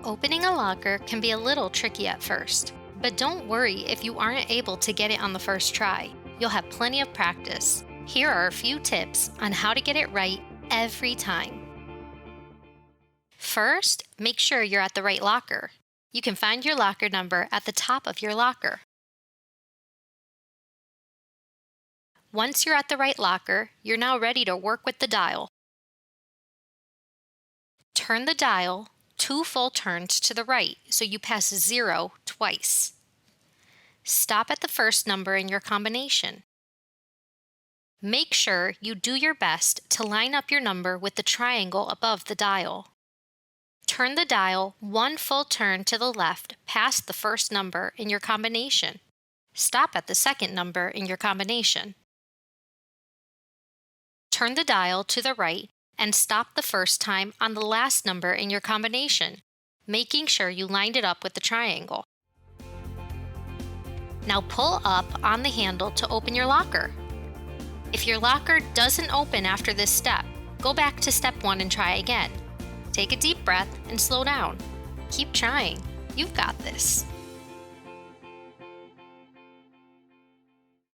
Opening a locker can be a little tricky at first, but don't worry if you aren't able to get it on the first try. You'll have plenty of practice. Here are a few tips on how to get it right every time. First, make sure you're at the right locker. You can find your locker number at the top of your locker. Once you're at the right locker, you're now ready to work with the dial. Turn the dial 2 full turns to the right so you pass 0 twice. Stop at the first number in your combination. Make sure you do your best to line up your number with the triangle above the dial. Turn the dial 1 full turn to the left past the first number in your combination. Stop at the second number in your combination. Turn the dial to the right and stop the first time on the last number in your combination, making sure you lined it up with the triangle. Now pull up on the handle to open your locker. If your locker doesn't open after this step, go back to step 1 and try again. Take a deep breath and slow down. Keep trying. You've got this.